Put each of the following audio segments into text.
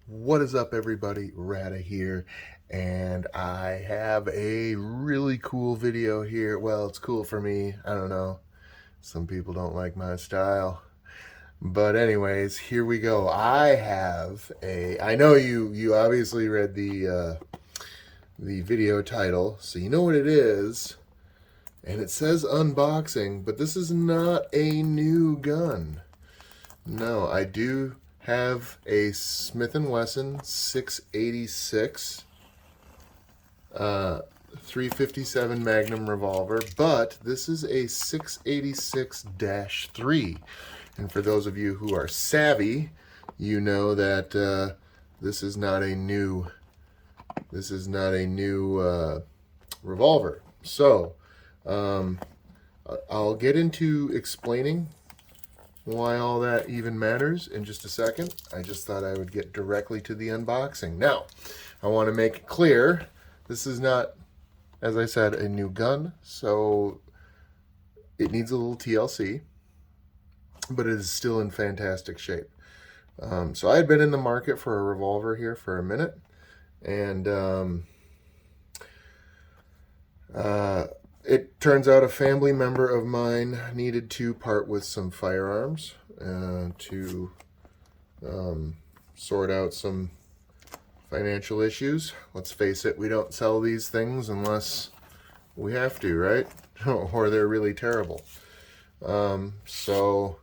What is up, everybody? Rada here, and I have a really cool video here. Well, it's cool for me. I don't know. Some people don't like my style. But anyways, here we go. I know you obviously read the video title, so you know what it is. And it says unboxing, but this is not a new gun. No, I do have a Smith & Wesson 686 357 Magnum revolver, but this is a 686-3. And for those of you who are savvy, you know that this is not a new revolver. So I'll get into explaining why all that even matters in just a second. I just thought I would get directly to the unboxing. Now, I want to make it clear, this is not, as I said, a new gun, so it needs a little TLC, but it is still in fantastic shape. So I had been in the market for a revolver here for a minute, and it turns out a family member of mine needed to part with some firearms to sort out some financial issues. Let's face it, we don't sell these things unless we have to, right? Or they're really terrible. So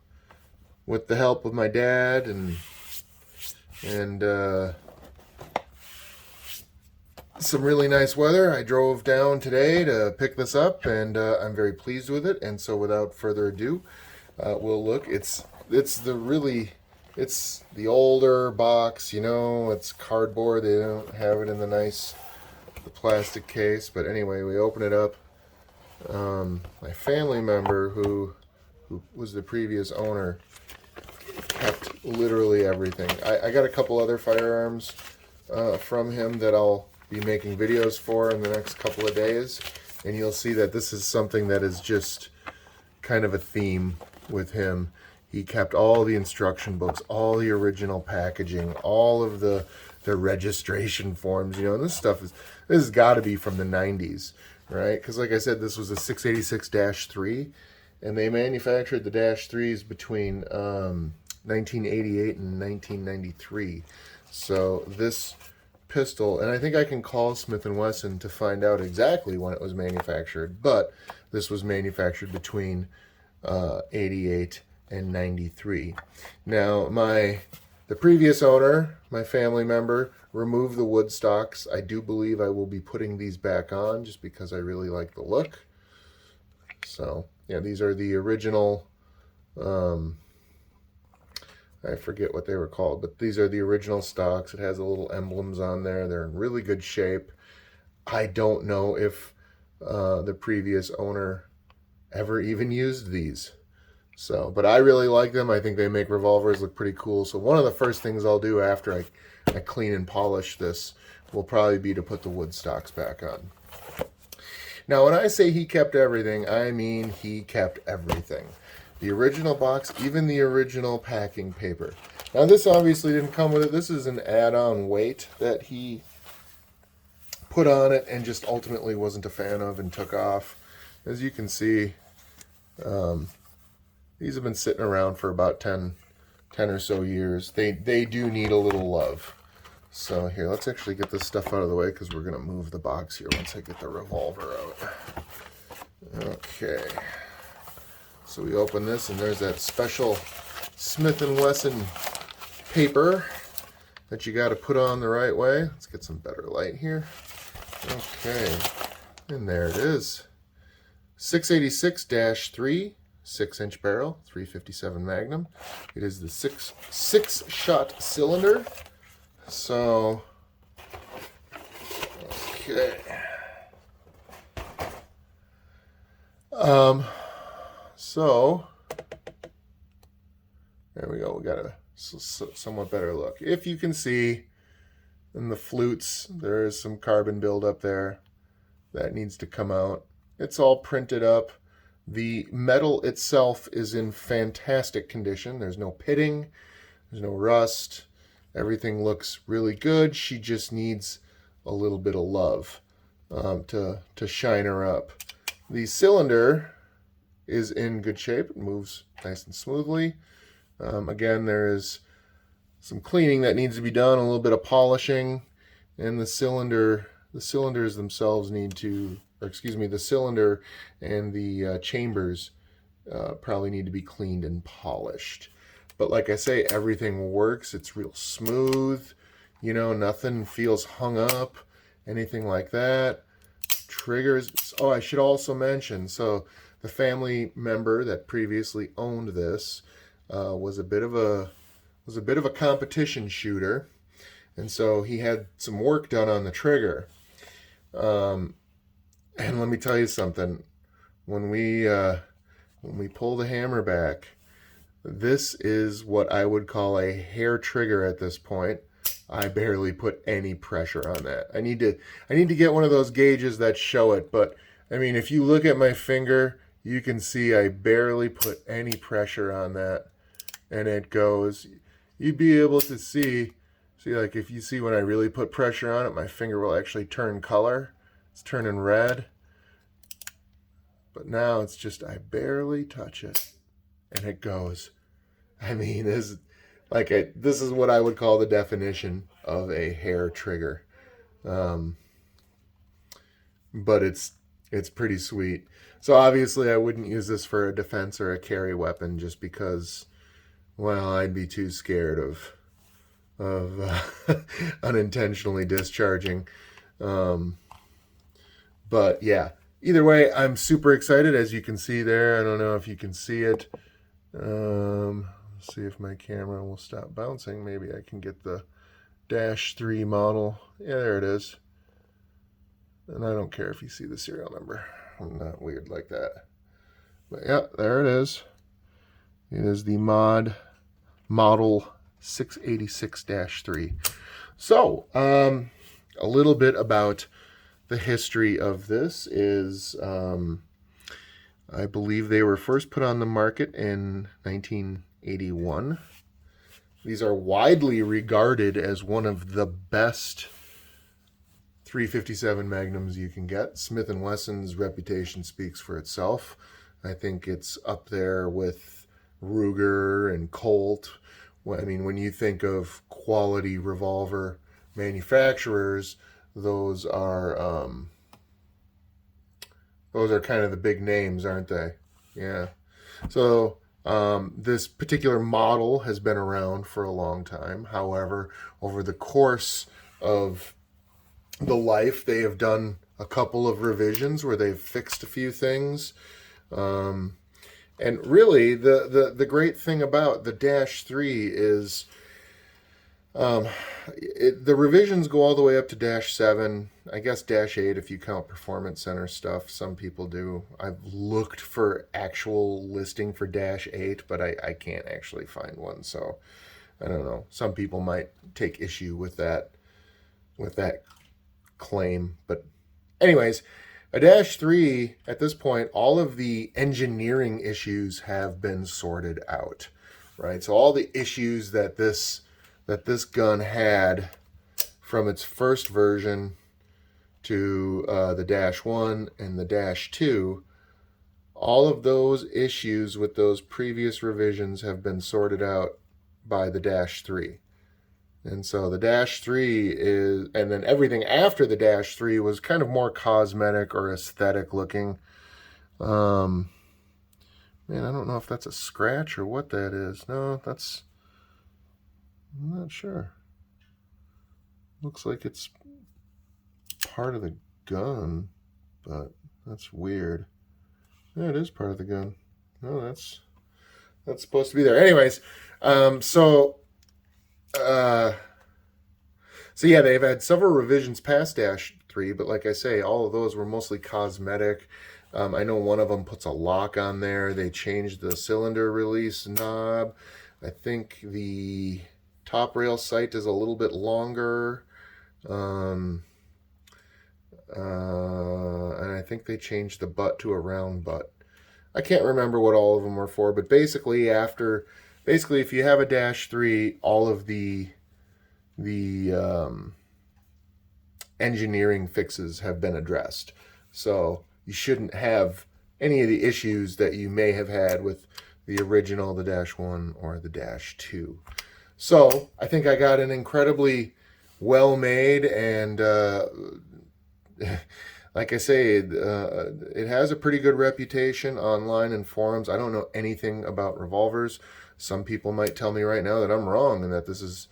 with the help of my dad and some really nice weather, I drove down today to pick this up, and I'm very pleased with it. And so without further ado, we'll look. It's the older box, you know, it's cardboard. They don't have it in the plastic case. But anyway, we open it up. My family member who was the previous owner kept literally everything. I got a couple other firearms from him that I'll be making videos for in the next couple of days, and you'll see that this is something that is just kind of a theme with him. He kept all the instruction books, all the original packaging, all of the registration forms, you know, and this has got to be from the 90s, right? Because like I said, this was a 686-3, and they manufactured the Dash 3s between 1988 and 1993. So this pistol, and I think I can call Smith & Wesson to find out exactly when it was manufactured, but this was manufactured between 88 and 93. Now, the previous owner, my family member, removed the wood stocks. I do believe I will be putting these back on just because I really like the look. So, yeah, these are the original, I forget what they were called, but these are the original stocks. It has the little emblems on there. They're in really good shape. I don't know if the previous owner ever even used these. So, but I really like them. I think they make revolvers look pretty cool. So one of the first things I'll do after I clean and polish this will probably be to put the wood stocks back on. Now, when I say he kept everything, I mean he kept everything. The original box, even the original packing paper. Now, this obviously didn't come with it. This is an add-on weight that he put on it and just ultimately wasn't a fan of and took off. As you can see, these have been sitting around for about 10 or so years. They do need a little love. So here, let's actually get this stuff out of the way because we're going to move the box here once I get the revolver out. Okay. So we open this, and there's that special Smith & Wesson paper that you got to put on the right way. Let's get some better light here. Okay, and there it is. 686-3, 6-inch barrel, 357 Magnum. It is the six-shot cylinder. So, okay. So, there we go. We got a somewhat better look. If you can see in the flutes, there is some carbon buildup there that needs to come out. It's all printed up. The metal itself is in fantastic condition. There's no pitting, there's no rust. Everything looks really good. She just needs a little bit of love to shine her up. The cylinder is in good shape. It moves nice and smoothly. Again, there is some cleaning that needs to be done, a little bit of polishing, and the cylinders themselves need to, or excuse me, the cylinder and the chambers probably need to be cleaned and polished. But like I say, everything works. It's real smooth. You know, nothing feels hung up, anything like that. Triggers. Oh, I should also mention, so the family member that previously owned this was a bit of a competition shooter, and so he had some work done on the trigger. And let me tell you something. When we pull the hammer back, this is what I would call a hair trigger at this point. I barely put any pressure on that. I need to get one of those gauges that show it, but I mean, if you look at my finger, you can see I barely put any pressure on that, and it goes. You'd be able to see like if you see when I really put pressure on it, my finger will actually turn color. It's turning red. But now it's just I barely touch it, and it goes. I mean, this is what I would call the definition of a hair trigger. But it's pretty sweet. So obviously I wouldn't use this for a defense or a carry weapon just because, well, I'd be too scared of unintentionally discharging. But yeah, either way, I'm super excited, as you can see there. I don't know if you can see it. See if my camera will stop bouncing. Maybe I can get the -3 model. Yeah, there it is. And I don't care if you see the serial number. I'm not weird like that. But yeah, there it is. It is the model 686-3. So, a little bit about the history of this is, I believe they were first put on the market in 1981. These are widely regarded as one of the best 357 Magnums you can get. Smith & Wesson's reputation speaks for itself. I think it's up there with Ruger and Colt. I mean, when you think of quality revolver manufacturers, those are kind of the big names, aren't they? Yeah. So this particular model has been around for a long time. However, over the course of the life, they have done a couple of revisions where they've fixed a few things. And really, the great thing about the -3 is the revisions go all the way up to -7. I guess -8 if you count Performance Center stuff. Some people do. I've looked for actual listing for -8, but I can't actually find one. So I don't know. Some people might take issue with that claim. But anyways, a -3 at this point, all of the engineering issues have been sorted out, right? So all the issues that this gun had from its first version to the -1 and the -2, all of those issues with those previous revisions have been sorted out by the -3. And so the -3 is, and then everything after the -3 was kind of more cosmetic or aesthetic looking. Man, I don't know if that's a scratch or what that is. No, I'm not sure. Looks like it's part of the gun, but that's weird. Yeah, it is part of the gun. No, that's supposed to be there. Anyways, so yeah, they've had several revisions past -3, but like I say, all of those were mostly cosmetic. I know one of them puts a lock on there. They changed the cylinder release knob. I think the top rail sight is a little bit longer. And I think they changed the butt to a round butt. I can't remember what all of them were for, but basically if you have a -3, all of the engineering fixes have been addressed. So you shouldn't have any of the issues that you may have had with the original, the Dash 1 or the Dash 2. So I think I got an incredibly well made and like I say, it has a pretty good reputation online and forums. I don't know anything about revolvers. Some people might tell me right now that I'm wrong and that this is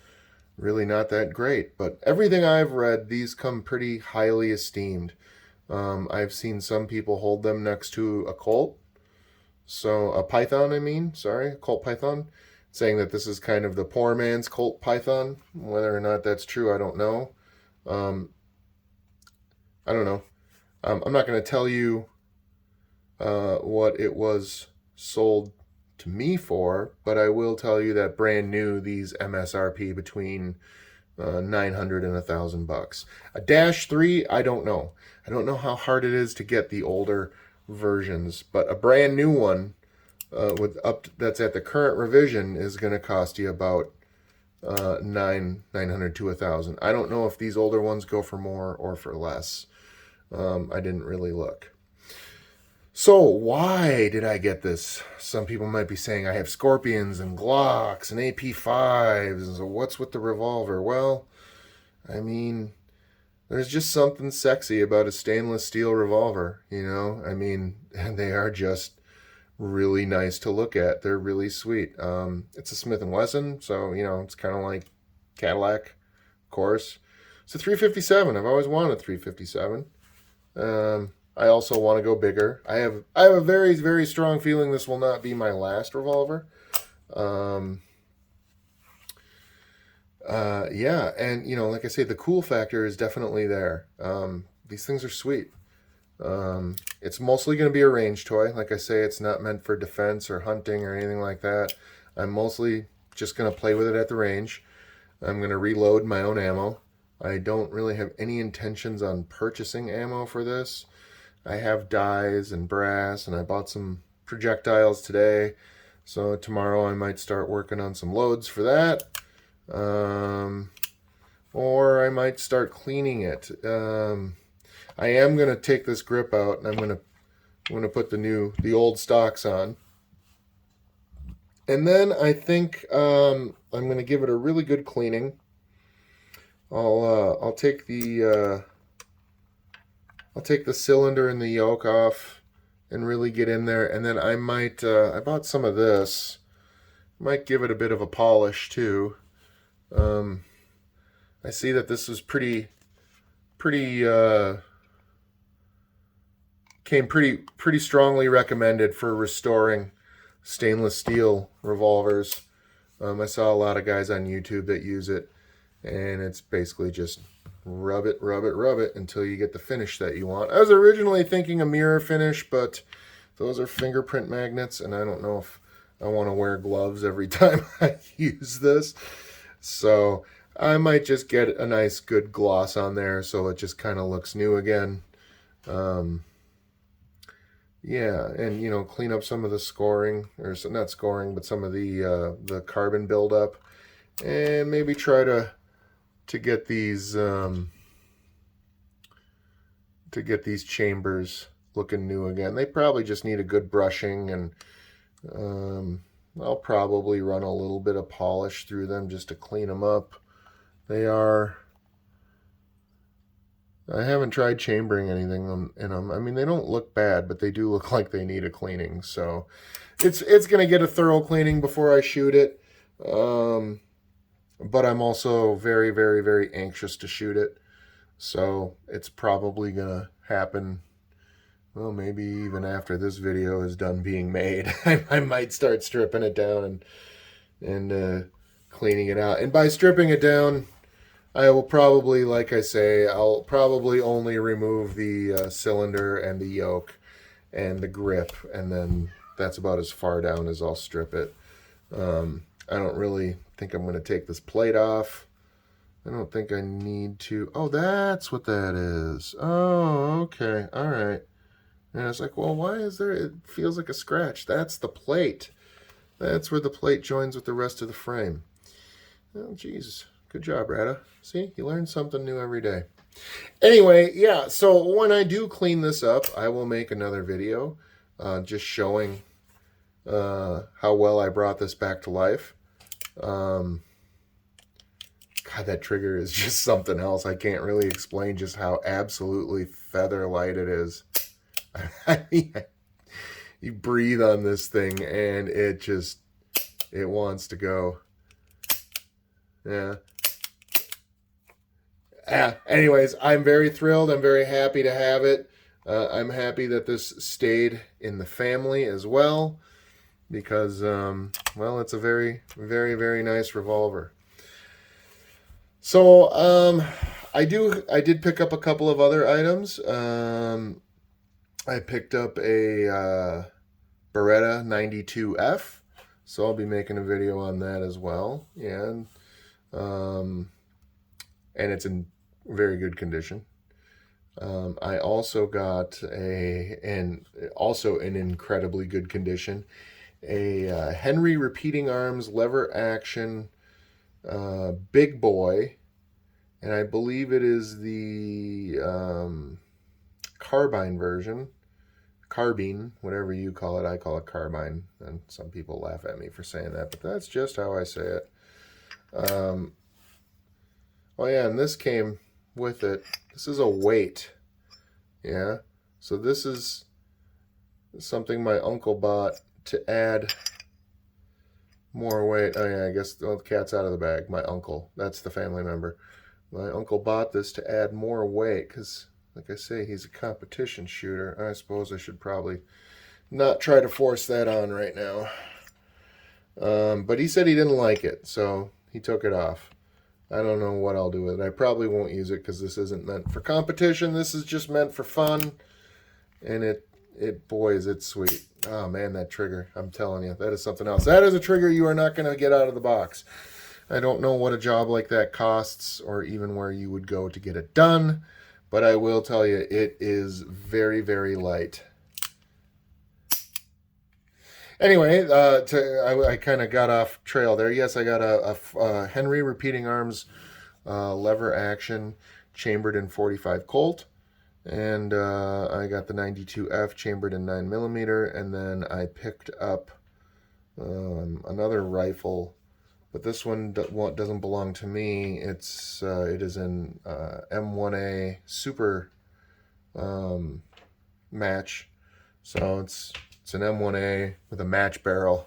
really not that great. But everything I've read, these come pretty highly esteemed. I've seen some people hold them next to a Colt. So a Python, a Colt Python, saying that this is kind of the poor man's Colt Python. Whether or not that's true, I don't know. I don't know. I'm not going to tell you what it was sold to me for, but I will tell you that brand new, these MSRP between 900 and $1,000. A Dash 3, I don't know. I don't know how hard it is to get the older versions, but a brand new one that's at the current revision is going to cost you about 900 to 1,000. I don't know if these older ones go for more or for less. I didn't really look. So why did I get this? Some people might be saying I have Scorpions and Glocks and AP5s. So what's with the revolver? Well, I mean, there's just something sexy about a stainless steel revolver, you know? I mean, and they are just really nice to look at. They're really sweet. It's a Smith & Wesson, so, you know, it's kind of like Cadillac, of course. It's a 357. I've always wanted a 357. I also want to go bigger. I have a very, very strong feeling this will not be my last revolver. Yeah, and you know, like I say, the cool factor is definitely there. These things are sweet. It's mostly going to be a range toy. Like I say, it's not meant for defense or hunting or anything like that. I'm mostly just going to play with it at the range. I'm going to reload my own ammo. I don't really have any intentions on purchasing ammo for this. I have dies and brass, and I bought some projectiles today. So tomorrow I might start working on some loads for that. Or I might start cleaning it. I am going to take this grip out, and I'm going to put the old stocks on. And then I think I'm going to give it a really good cleaning. I'll take the cylinder and the yoke off and really get in there, and then I might I bought some of this. Might give it a bit of a polish too. I see that this is pretty came pretty strongly recommended for restoring stainless steel revolvers. I saw a lot of guys on YouTube that use it, and it's basically just rub it until you get the finish that you want. I was originally thinking a mirror finish, but those are fingerprint magnets, and I don't know if I want to wear gloves every time I use this. So I might just get a nice good gloss on there so it just kind of looks new again. Yeah, and you know, clean up some of the scoring, or not scoring, but some of the carbon buildup, and maybe try to get these chambers looking new again. They probably just need a good brushing, and I'll probably run a little bit of polish through them just to clean them up. I haven't tried chambering anything in them. I mean, they don't look bad, but they do look like they need a cleaning. So it's going to get a thorough cleaning before I shoot it. But I'm also very, very, very anxious to shoot it. So it's probably going to happen, well, maybe even after this video is done being made. I might start stripping it down and cleaning it out. And by stripping it down, I will probably, like I say, I'll probably only remove the cylinder and the yoke and the grip, and then that's about as far down as I'll strip it. I don't really think I'm going to take this plate off. I don't think I need to. Oh, that's what that is. Oh, okay. All right. And I was like, well, why is there, it feels like a scratch. That's the plate. That's where the plate joins with the rest of the frame. Oh, geez. Good job, Rada. See, you learn something new every day. Anyway, yeah, so when I do clean this up, I will make another video just showing how well I brought this back to life. God, that trigger is just something else. I can't really explain just how absolutely feather light it is. I mean, you breathe on this thing and it wants to go. Yeah. Anyways, I'm very thrilled. I'm very happy to have it. I'm happy that this stayed in the family as well because, well, it's a very, very, very nice revolver. So, I did pick up a couple of other items. I picked up a Beretta 92F, so I'll be making a video on that as well. Yeah, and it's in very good condition. I also got also in incredibly good condition, a Henry repeating arms lever action big boy, and I believe it is the carbine version, carbine, whatever you call it. I call it carbine, and some people laugh at me for saying that, but that's just how I say it. Oh yeah, and this came with it. This is a weight. Yeah, so this is something my uncle bought to add more weight. Oh yeah, I guess the cat's out of the bag. My uncle, that's the family member. My uncle bought this to add more weight because, like I say, he's a competition shooter. I suppose I should probably not try to force that on right now. But he said he didn't like it, so he took it off. I don't know what I'll do with it. I probably won't use it because this isn't meant for competition. This is just meant for fun. And boy, is it sweet. Oh man, that trigger. I'm telling you, that is something else. That is a trigger you are not going to get out of the box. I don't know what a job like that costs or even where you would go to get it done. But I will tell you, it is very, very light. Anyway, I kind of got off trail there. Yes, I got a Henry repeating arms lever action chambered in 45 Colt. And I got the 92F chambered in 9mm. And then I picked up another rifle. But this one doesn't belong to me. It is in M1A Super match. So it's an M1A with a match barrel.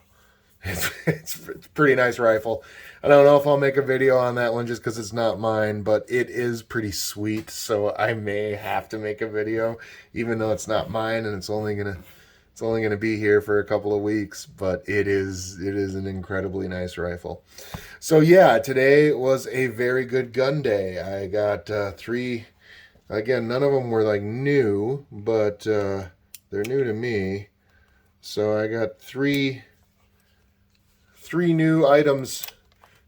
It's a pretty nice rifle. I don't know if I'll make a video on that one just because it's not mine, but it is pretty sweet. So I may have to make a video, even though it's not mine and it's only gonna be here for a couple of weeks. But it is an incredibly nice rifle. So yeah, today was a very good gun day. I got 3. Again, none of them were like new, but they're new to me. So I got three new items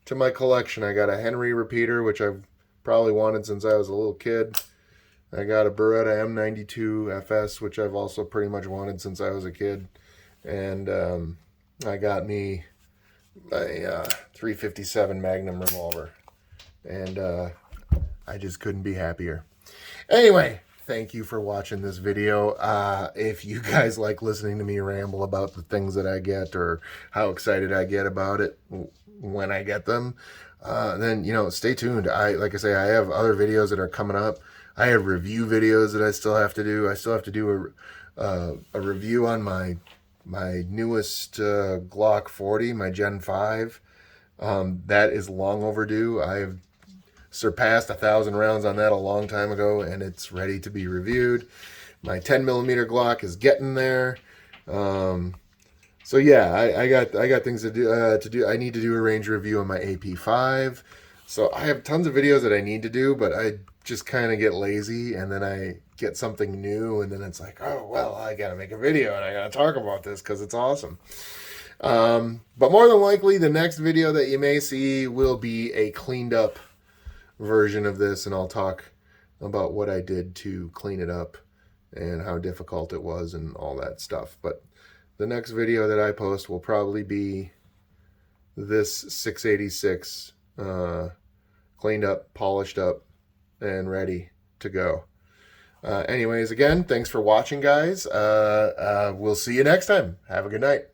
to my collection. I got a Henry repeater, which I've probably wanted since I was a little kid. I got a Beretta M92 FS, which I've also pretty much wanted since I was a kid. And I got me a 357 Magnum revolver. And I just couldn't be happier. Anyway, thank you for watching this video. If you guys like listening to me ramble about the things that I get or how excited I get about it when I get them, then, stay tuned. Like I say, I have other videos that are coming up. I have review videos that I still have to do. I still have to do a review on my newest Glock 40, my Gen 5. That is long overdue. I've surpassed 1,000 rounds on that a long time ago, and it's ready to be reviewed. My 10mm Glock is getting there. So yeah, I got things to do. I need to do a range review on my AP5. So I have tons of videos that I need to do, but I just kind of get lazy, and then I get something new, and then it's like, oh well, I gotta make a video and I gotta talk about this because it's awesome. But more than likely, the next video that you may see will be a cleaned up version of this, and I'll talk about what I did to clean it up and how difficult it was and all that stuff. But the next video that I post will probably be this 686 cleaned up, polished up, and ready to go. Anyways, again, thanks for watching, guys. We'll see you next time. Have a good night.